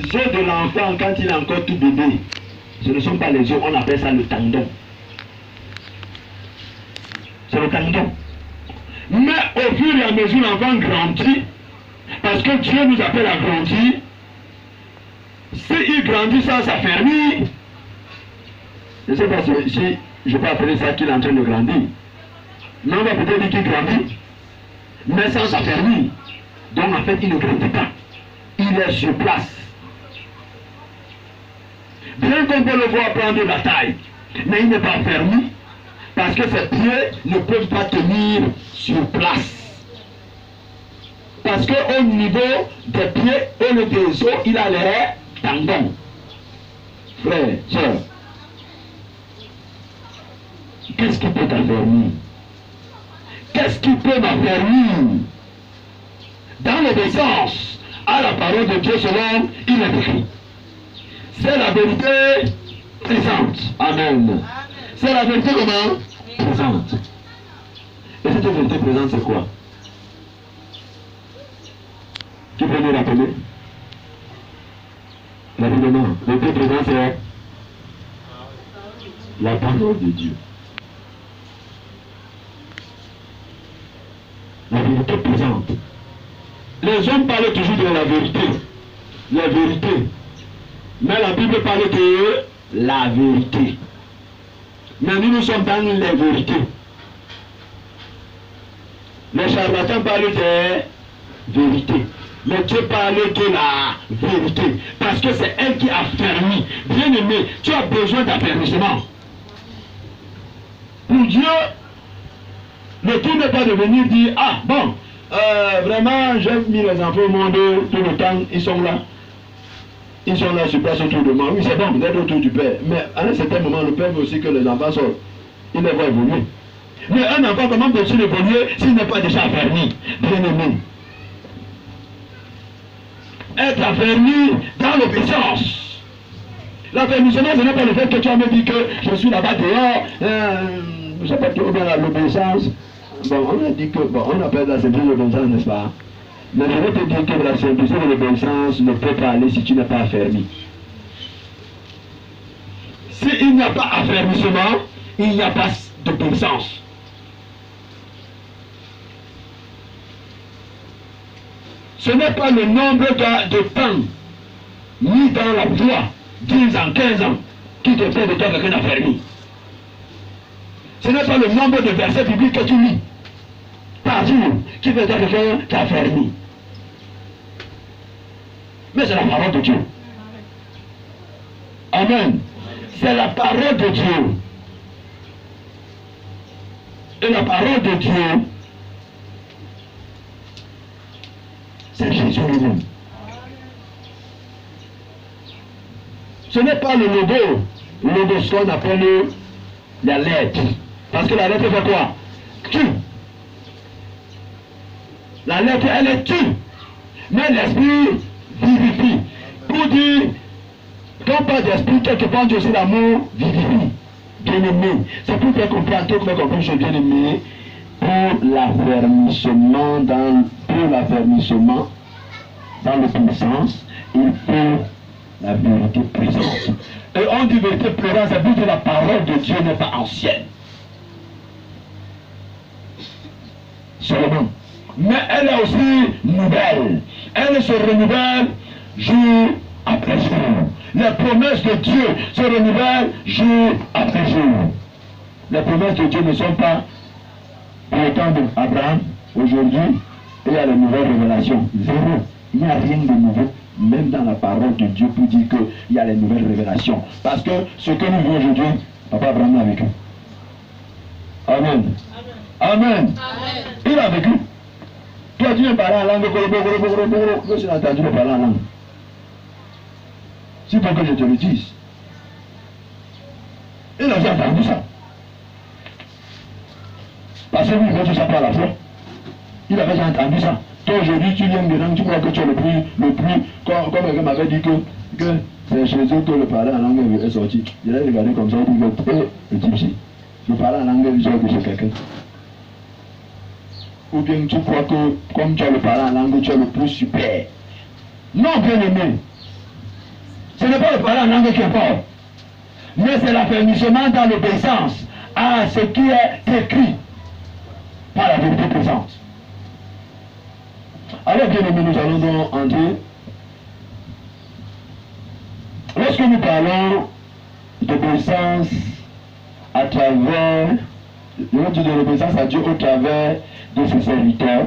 os de l'enfant quand il est encore tout bébé, ce ne sont pas les os, on appelle ça le tendon. C'est le tendon. Mais au fur et à mesure l'enfant grandit, parce que Dieu nous appelle à grandir, s'il grandit sans s'affermir, je ne sais pas si je peux appeler ça qu'il est en train de grandir. Mais on va peut-être dire qu'il grandit, mais sans s'affermir. Donc en fait, il ne grandit pas. Il est sur place. Bien qu'on peut le voir prendre la taille, mais il n'est pas fermé, parce que ses pieds ne peuvent pas tenir sur place. Parce qu'au niveau des pieds et des os, il a les tendons. Frère, soeur, qu'est-ce qui peut t'affermir? Qu'est-ce qui peut m'affermir? Dans l'obéissance à la parole de Dieu selon il est écrit. C'est la vérité présente. Amen. C'est la vérité comment? Présente. Et cette vérité présente, c'est quoi? Qui peut nous rappeler? Rapidement. La vérité présente, c'est la parole de Dieu. La vérité présente. Les hommes parlent toujours de la vérité. La vérité. Mais la Bible parle de la vérité. Mais nous sommes dans les vérités. Les charlatans parlent de vérité. Mais Dieu parle de la vérité. Parce que c'est elle qui a fermé. Bien aimé, tu as besoin d'affermissement. Pour Dieu, le tout n'est pas de venir dire, ah bon, vraiment j'ai mis les enfants au monde tout le temps, ils sont là. Ils sont là sur place autour de moi. Oui, c'est bon, vous êtes autour du Père. Mais à un certain moment, le Père veut aussi que les enfants sortent. Il les voit évoluer. Mais un enfant, comment peut-il évoluer s'il n'est pas déjà affermi? Bien aimé. Être affermi dans l'obéissance. L'affermissement, ce n'est pas le fait que tu as me dit que je suis là-bas dehors. Je ne sais pas trop bien l'obéissance. Bon, on a dit que, bon, on appelle la simplicité de l'obéissance, n'est-ce pas? Mais je vais te dire que la simplicité de l'obéissance ne peut pas aller si tu n'es pas affermi. S'il n'y a pas affermissement, il n'y a pas d'obéissance. Ce n'est pas le nombre de temps mis dans la foi, 10 ans, 15 ans, qui te fait de toi quelqu'un affermi. Ce n'est pas le nombre de versets bibliques que tu lis par jour qui fait de toi quelqu'un qui est affermi. Mais c'est la parole de Dieu. Amen. C'est la parole de Dieu. Et la parole de Dieu, c'est Jésus lui-même. Ce n'est pas le logo ce qu'on appelle la lettre. Parce que la lettre fait quoi? Tu. La lettre, elle est tu. Mais l'esprit vivifie. Pour dire, quand on parle d'esprit, quelque part, Dieu aussi l'amour vivifie. Bien-aimé. C'est pour faire comprendre, tout faire comprendre, je suis bien-aimé, pour l'affermissement dans l'obéissance, il faut la vérité présente. Et on dit vérité présente, ça veut dire que la parole de Dieu n'est pas ancienne. Seulement. Mais elle est aussi nouvelle. Elle se renouvelle jour après jour. Les promesses de Dieu se renouvellent jour après jour. Les promesses de Dieu ne sont pas pour le temps d'Abraham aujourd'hui et il y a les nouvelles révélations. Zéro. Il n'y a rien de nouveau, même dans la parole de Dieu, pour dire qu'il y a les nouvelles révélations. Parce que ce que nous vivons aujourd'hui, Papa Abraham a vécu. Amen. Amen. Amen. Il a vécu. Toi, tu viens parler en langue, je suis entendu de parler en langue. C'est pour que je te le dise. Il a déjà entendu ça. Parce que lui, il veut tout ça par la foi. Il avait déjà entendu ça. Toi, aujourd'hui, tu viens dedans, tu crois que tu es le plus, comme quelqu'un m'avait dit que c'est chez eux que le parler en langue est sorti. Je l'ai regardé comme ça, il dit que le type ci, le parler en langue sort de chez quelqu'un. Ou bien tu crois que comme tu as le parler en langue, tu es le plus super. Non, bien aimé. Ce n'est pas le parler en langue qui importe, mais c'est l'affermissement dans l'obéissance à ce qui est écrit par la vérité présente. Alors, bien aimés, nous allons donc entrer. Lorsque nous parlons d'obéissance à travers, nous dit de l'obéissance à Dieu au travers de ses serviteurs,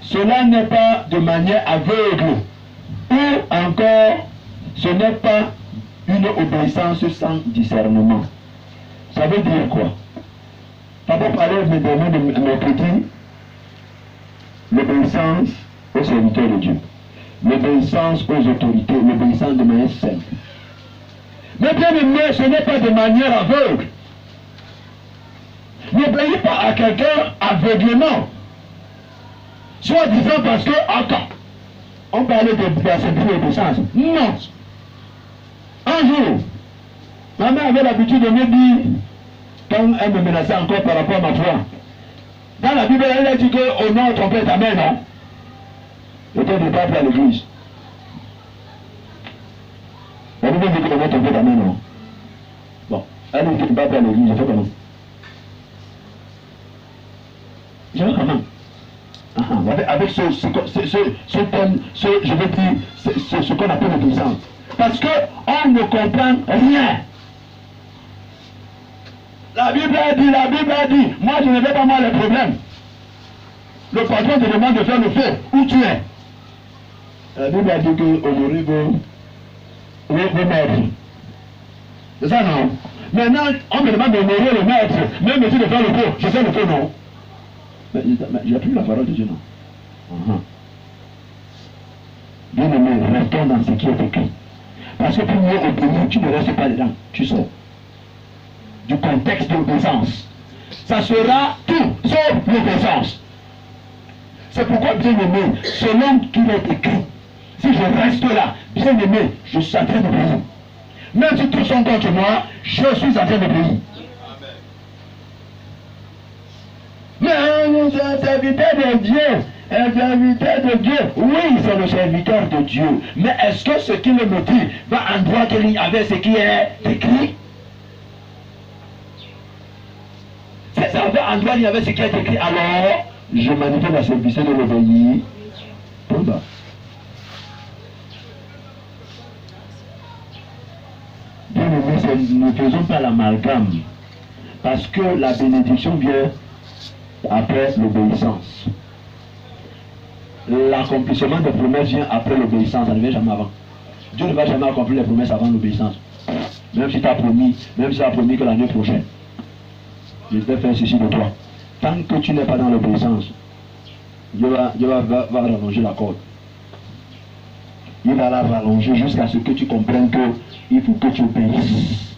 cela n'est pas de manière aveugle, ou encore ce n'est pas une obéissance sans discernement. Ça veut dire quoi? D'abord parler de mercredi, l'obéissance aux serviteurs de Dieu, l'obéissance aux autorités, l'obéissance de manière simple. Mais bien aimé, ce n'est pas de manière aveugle. N'obéis pas à quelqu'un aveuglément, soit disant parce que, attends, on parlait de la simplicité d'obéissance. Non. Un jour, ma mère avait l'habitude de me dire, quand elle me menaçait encore par rapport à ma foi, dans la Bible, elle a dit qu'au nom de ton père, ta mère, non? Et toi, ne pas aller à l'église. La Bible dit qu'au nom de ton père, ta mère, non? Bon, elle dit qu'il ne va pas aller à l'église, je fais comment? Je fais comment? Avec ce qu'on appelle l'obéissance. Parce qu'on ne comprend rien. La Bible a dit, moi je ne vais pas moi les problèmes. Le patron te demande de faire le feu, où tu es? La Bible a dit que honorer vos maîtres. C'est ça, non? Maintenant, on me demande d'honorer le maître, même si de faire le feu, je fais le feu, non? Mais j'ai appris la parole de Dieu, non? Bien aimé, restons dans ce qui est écrit. Parce que pour mieux obéir, tu ne restes pas dedans, tu sors du contexte de l'obéissance. Ça sera tout sauf l'obéissance. C'est pourquoi, bien aimé, selon qu'il est écrit, si je reste là, bien aimé, je suis en train d'obéir. Même si tous sont contre moi, je suis en train d'obéir. Mais un serviteur de Dieu, un serviteur de Dieu, oui, c'est le serviteur de Dieu. Mais est-ce que ce qui le motive va en droite ligne avec ce qui est écrit? Si ça va en droite ligne avec ce qui est écrit, alors je manifeste la simplicité de l'obéir. Pourquoi? Bien aimé, ne faisons pas l'amalgame. Parce que la bénédiction vient après l'obéissance. L'accomplissement des promesses vient après l'obéissance, ça ne vient jamais avant. Dieu ne va jamais accomplir les promesses avant l'obéissance. Même si tu as promis, que l'année prochaine, je vais faire ceci de toi. Tant que tu n'es pas dans l'obéissance, Dieu va rallonger la corde. Il va la rallonger jusqu'à ce que tu comprennes qu'il faut que tu obéisses.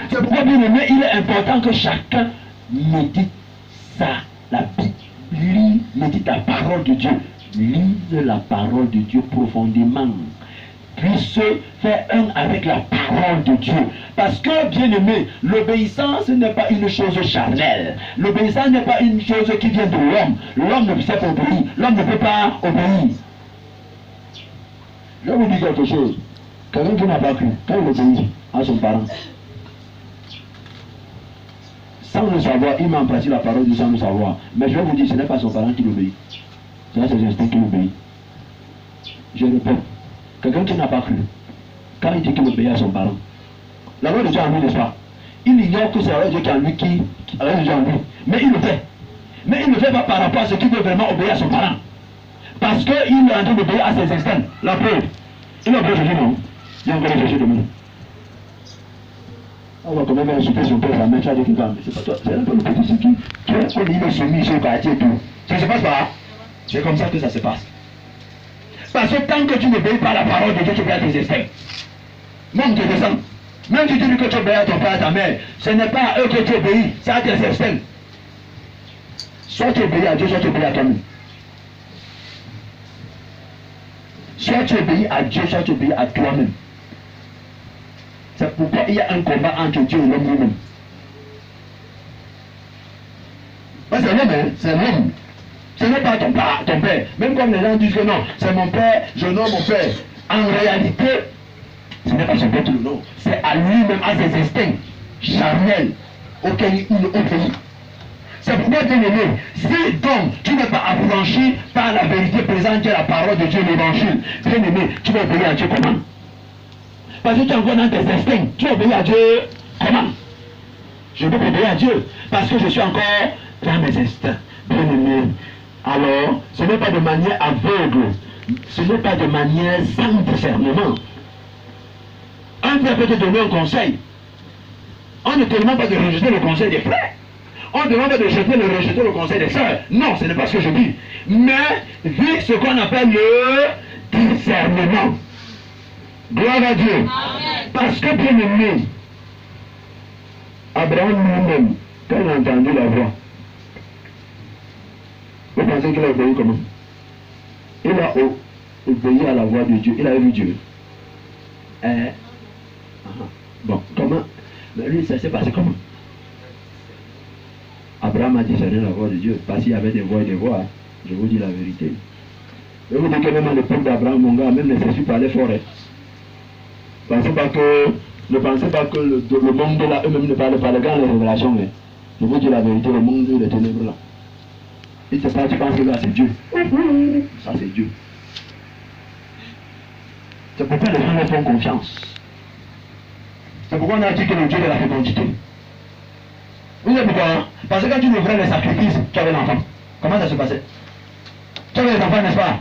C'est pourquoi, bien aimé, il est important que chacun médite la Bible, médite la parole de Dieu. Lise la parole de Dieu profondément. Puisse faire un avec la parole de Dieu. Parce que, bien aimé, l'obéissance n'est pas une chose charnelle. L'obéissance n'est pas une chose qui vient de l'homme. L'homme ne sait pas obéir. L'homme ne peut pas obéir. Je vais vous dire quelque chose. Quelqu'un qui n'a pas cru, quand il obéit à son parent, sans le savoir, il m'a emprunté la parole de Dieu sans le savoir. Mais je vais vous dire, ce n'est pas son parent qui l'obéit. C'est ses instincts qui l'obéit. Je répète, quelqu'un qui n'a pas cru, quand il dit qu'il obéit à son parent, la loi de Dieu en lui, n'est-ce pas? Il ignore que c'est la loi de Dieu qui en lui, la loi de Dieu en lui. Mais il le fait. Mais il ne le fait pas par rapport à ce qu'il veut vraiment obéir à son parent. Parce qu'il est en train d'obéir à ses instincts. La preuve. Il a Jésus, non? Il a encore cherché de nous. On va quand même insulter son père, sa mère, tu as dit qu'il va. Mais c'est pas toi, c'est un peu le petit qui est le soumis sur le quartier et tout. Ça ne se passe pas. C'est comme ça que ça se passe. Parce que tant que tu n'obéis pas à la parole de Dieu, tu obéis à tes instincts. Même te descend. Même si tu dis que tu obéis à ton père et à ta mère, ce n'est pas à eux que tu obéis, c'est à tes instincts. Soit tu obéis à Dieu, soit tu obéis à toi-même. Soit tu obéis à Dieu, soit tu obéis à toi-même. C'est pourquoi il y a un combat entre Dieu et l'homme lui-même. C'est l'homme, hein? C'est l'homme. Ce n'est pas ton père. Même comme les gens disent que non, c'est mon père, je nomme mon père. En réalité, ce n'est pas son père tout le nom. C'est à lui-même, à ses instincts charnels auxquels il obéit. C'est pourquoi, bien aimé, si donc tu n'es pas affranchi par la vérité présente qui est la parole de Dieu, l'évangile, bien aimé, tu vas obéir à Dieu comment? Parce que tu es encore dans tes instincts. Tu obéis à Dieu comment? Je peux obéir à Dieu parce que je suis encore dans mes instincts. Bien aimé. Alors, ce n'est pas de manière aveugle, ce n'est pas de manière sans discernement. Un frère peut te donner un conseil. On ne te demande pas de rejeter le conseil des frères. On ne demande pas de rejeter le conseil des sœurs. Non, ce n'est pas ce que je dis. Mais vis ce qu'on appelle le discernement. Gloire à Dieu. Amen. Parce que bien aimé, Abraham lui-même, quand il a entendu la voix, vous pensez qu'il a obéi comment? Il a obéi à la voix de Dieu. Il avait vu Dieu. Bon, comment? Mais lui, ça s'est passé comment? Abraham a discerné la voix de Dieu. Parce qu'il y avait des voix et des voix. Je vous dis la vérité. Je vous dis que même à l'époque d'Abraham, mon gars, même les esprits parlaient fort. Ne pensez pas que le monde là, eux-mêmes ne parlaient pas. Les gars, les révélations. Je vous dis la vérité, le monde des ténèbres là. Il ne sait pas, tu penses que là c'est Dieu. Ça c'est Dieu. C'est pourquoi les gens leur font confiance. C'est pourquoi on a dit que le Dieu de la fécondité. Vous savez pourquoi? Parce que quand tu ouvrais les sacrifices, tu avais l'enfant. Comment ça se passait? Tu avais les enfants, n'est-ce pas?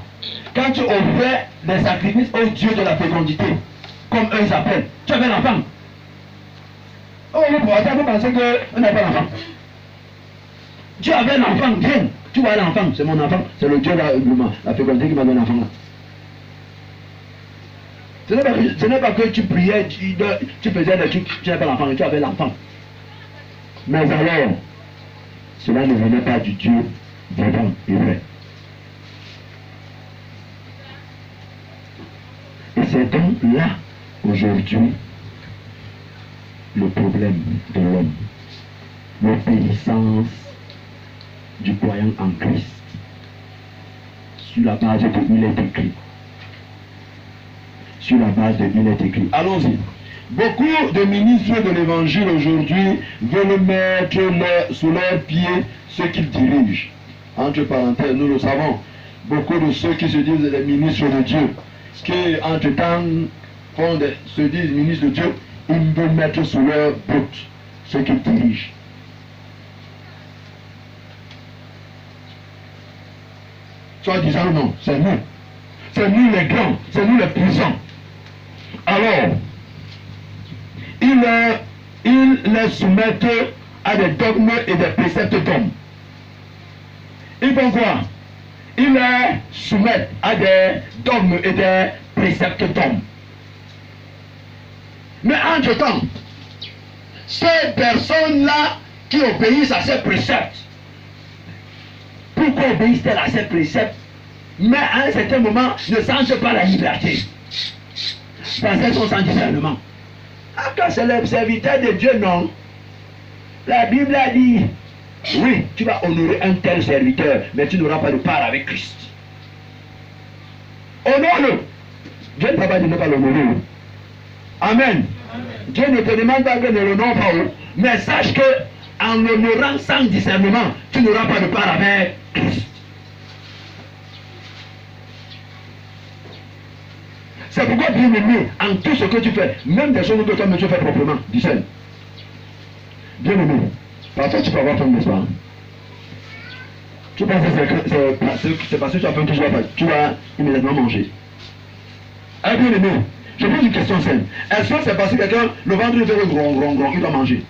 Quand tu offrais les sacrifices au Dieu de la fécondité, comme eux ils s'appellent, tu avais l'enfant. Oh, vous pensez qu'on n'a pas l'enfant? Tu avais l'enfant, viens. Tu vois l'enfant, c'est mon enfant, c'est le Dieu de la fécondité qui m'a donné l'enfant là. Ce n'est pas que tu priais, tu faisais des trucs, tu n'avais pas l'enfant, tu avais l'enfant. Mais alors, cela ne venait pas du Dieu vivant et vrai. Et c'est donc là, aujourd'hui, le problème de l'homme. L'obéissance du croyant en Christ. Sur la base de il est écrit. Sur la base de il est écrit. Allons-y. Beaucoup de ministres de l'évangile aujourd'hui veulent mettre sous leurs pieds ceux qu'ils dirigent. Entre parenthèses, nous le savons. Beaucoup de ceux qui se disent les ministres de Dieu, qui entre-temps se disent ministres de Dieu, ils veulent mettre sous leur bout ceux qu'ils dirigent. Soit disant non, c'est nous. C'est nous les grands, c'est nous les puissants. Alors, ils les soumettent à des dogmes et des préceptes d'hommes. Ils font quoi? Ils les soumettent à des dogmes et des préceptes d'hommes. Mais entre-temps, ces personnes-là qui obéissent à ces préceptes, pourquoi obéissent-elles à ces préceptes? Mais à un certain moment, ne sentent pas la liberté. Parce qu'elles sont sans discernement. Ah, quand c'est le serviteur de Dieu, non. La Bible a dit, oui, tu vas honorer un tel serviteur, mais tu n'auras pas de part avec Christ. Honore-le. Dieu ne peut pas dire ne pas l'honorer. Amen. Dieu ne te demande pas que ne l'honore pas, mais sache que en l'honorant sans discernement, tu n'auras pas de part avec Christ. C'est pourquoi, bien aimé, en tout ce que tu fais, même des choses que toi tu fais proprement, discerne. Bien aimé, parfois tu peux avoir faim, n'est-ce pas? Tu penses que c'est parce que tu as faim que tu vas immédiatement manger. Ah, bien aimé, je pose une question simple. Est-ce que c'est parce que quelqu'un, le ventre lui fait le gros, il doit manger?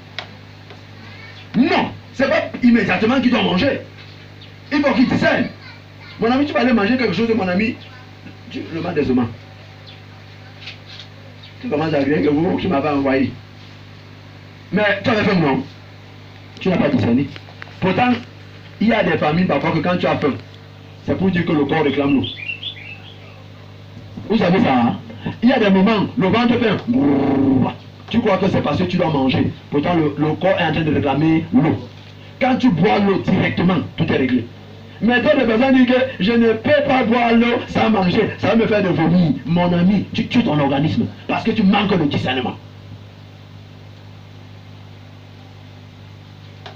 Non, c'est pas immédiatement qu'il doit manger. Il faut qu'il discerne. Mon ami, tu vas aller manger quelque chose de mon ami, tu le mets des humains. Tu commences à dire que vous, tu m'avais envoyé. Mais tu avais fait non. Tu n'as pas discerné. Pourtant, il y a des familles parfois que quand tu as faim, c'est pour dire que le corps réclame l'eau. Vous savez ça, hein? Il y a des moments, le ventre fait tu crois que c'est parce que tu dois manger. Pourtant, le corps est en train de réclamer l'eau. Quand tu bois l'eau directement, tout est réglé. Mais d'autres personnes disent que je ne peux pas boire l'eau sans manger. Ça va me faire de vomir. Mon ami, tu tues ton organisme parce que tu manques de discernement.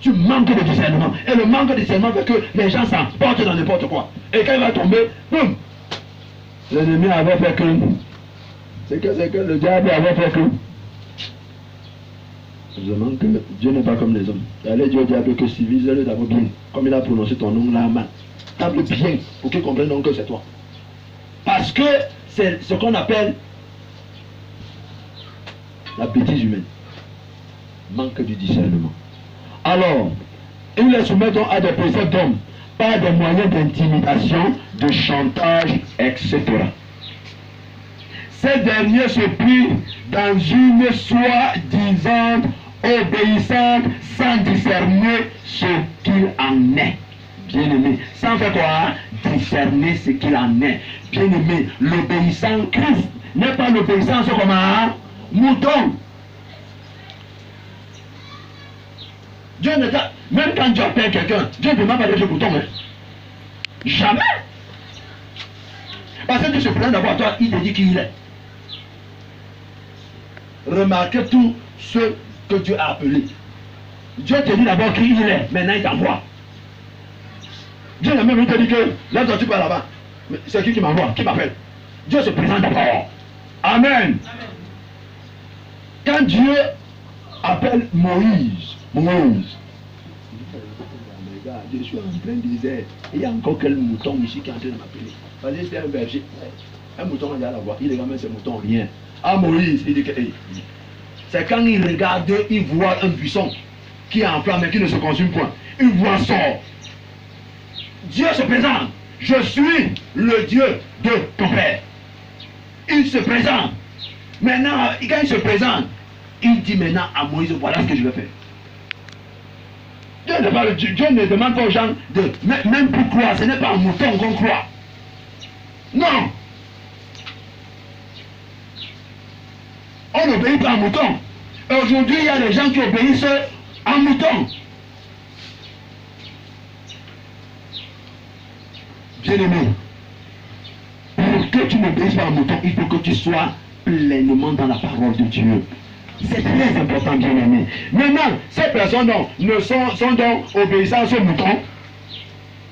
Tu manques de discernement. Et le manque de discernement fait que les gens s'emportent dans n'importe quoi. Et quand il va tomber, boum, l'ennemi avait fait que... C'est que le diable avait fait que... Je demande que Dieu n'est pas comme les hommes. Allez dire au diable que civise-le d'abord bien. Comme il a prononcé ton nom là, man. Table bien pour qu'il comprenne donc que c'est toi. Parce que c'est ce qu'on appelle la bêtise humaine. Manque du discernement. Alors, il les soumet donc à des préceptes d'hommes par des moyens d'intimidation, de chantage, etc. Ces derniers se plient dans une soi-disant obéissante sans discerner ce qu'il en est. Bien aimé, sans faire quoi? Discerner ce qu'il en est. Bien aimé, l'obéissant Christ n'est pas l'obéissance comme un mouton. Dieu ne t'a... Même quand Dieu appelle quelqu'un, Dieu ne demande pas d'être mouton. Hein? Jamais. Parce que Dieu se plaint d'avoir toi, il te dit qui il est. Remarquez tout ce que Dieu a appelé. Dieu te dit d'abord qui il est, maintenant il t'envoie. Dieu n'a même pas dit que là tu vas là-bas. C'est qui m'envoie, qui m'appelle? Dieu se présente d'abord. Amen. Quand Dieu appelle Moïse, regarde, je suis en plein désert. Il y a encore quel mouton ici qui est en train de m'appeler. Parce que c'est un berger. Un mouton, il y a la voix. Il regarde même ce mouton, rien. Ah, Moïse, il dit que... Hey. C'est quand il regarde, il voit un buisson qui est en flamme mais qui ne se consume point. Il voit sort. Dieu se présente. Je suis le Dieu de ton père. Il se présente. Maintenant, quand il se présente, il dit maintenant à Moïse, voilà ce que je vais faire. Dieu ne demande pas aux gens de... Même pour croire, ce n'est pas un mouton qu'on croit. Non. On n'obéit pas à un mouton. Aujourd'hui, il y a des gens qui obéissent à un mouton. Bien-aimé, pour que tu n'obéisses pas à un mouton, il faut que tu sois pleinement dans la parole de Dieu. C'est très important, bien-aimé. Maintenant, ces personnes sont donc obéissantes à ce mouton.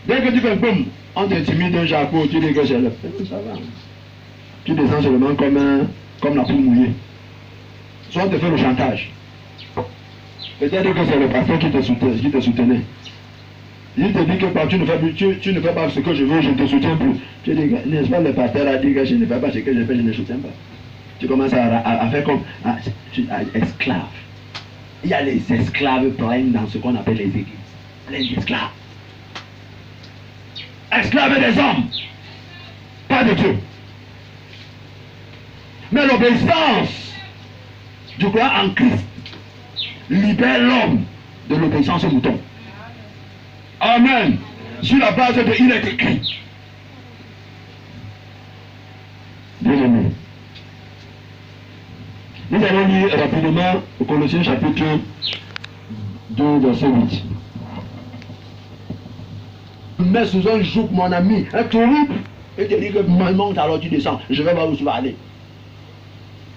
Dès que tu fais boum, on t'intimide d'un jacquot, tu dis que c'est le... Ça va. Tu descends seulement comme la poule mouillée. Soit on te fait le chantage. Peut-être que c'est le pasteur qui te soutenait. Il te dit que tu ne fais pas ce que je veux, je ne te soutiens plus. Tu dis, n'est-ce pas, le pasteur a dit que je ne fais pas ce que je fais, je ne soutiens pas. Tu commences à faire comme esclave. Il y a les esclaves pleins dans ce qu'on appelle les églises. Plein d'esclaves. Esclaves des hommes. Pas de Dieu. Mais l'obéissance du croix en Christ libère l'homme de l'obéissance au mouton. Amen. Sur la base de il est écrit. Bien-aimé. Nous allons lire rapidement au Colossiens chapitre 2, verset 8. Mets sous un joug, mon ami, un terrible, et te dit que monte alors tu descends, je vais voir où tu vas aller.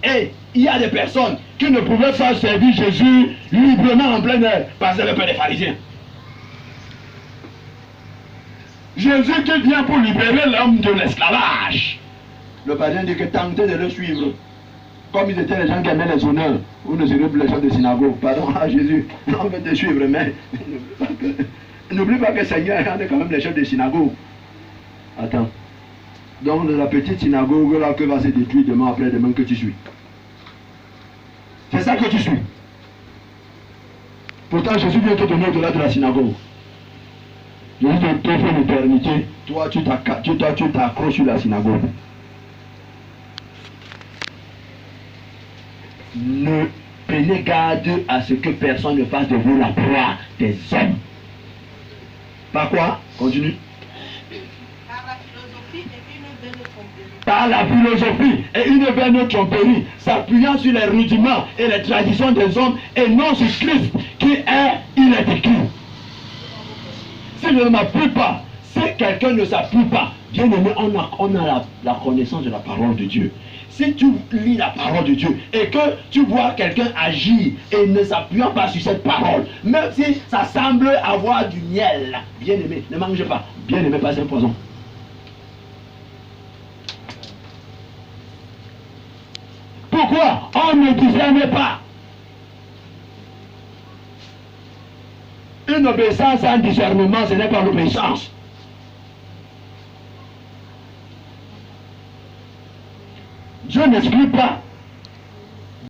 Et il y a des personnes qui ne pouvaient pas servir Jésus librement en plein air parce qu'elles avaient peur des pharisiens. Jésus qui vient pour libérer l'homme de l'esclavage. Le pharisien dit que tentez de le suivre. Comme ils étaient les gens qui aimaient les honneurs, ou ne seraient plus les chefs de synagogue. Pardon à Jésus, on veut te suivre, mais n'oublie pas que le Seigneur est quand même les chefs de synagogue. Attends. Donc de la petite synagogue là que va se détruire demain après demain que tu suis. C'est ça que tu suis. Pourtant Jésus vient te donner au-delà de la synagogue. Jésus t'offre l'éternité. Toi tu t'accroches sur la synagogue. Ne prenez garde à ce que personne ne fasse de vous la proie des hommes. Par quoi? Continue. Par la philosophie et une vaine tromperie, s'appuyant sur les rudiments et les traditions des hommes et non sur Christ qui est, il est écrit. Si je ne m'appuie pas Si quelqu'un ne s'appuie pas, bien aimé, on a la connaissance de la parole de Dieu. Si tu lis la parole de Dieu et que tu vois quelqu'un agir et ne s'appuyant pas sur cette parole, même si ça semble avoir du miel, bien aimé, ne mange pas. Bien aimé, pas un poison. Pourquoi? On ne discerne pas. Une obéissance sans discernement, ce n'est pas l'obéissance. Dieu n'exclut pas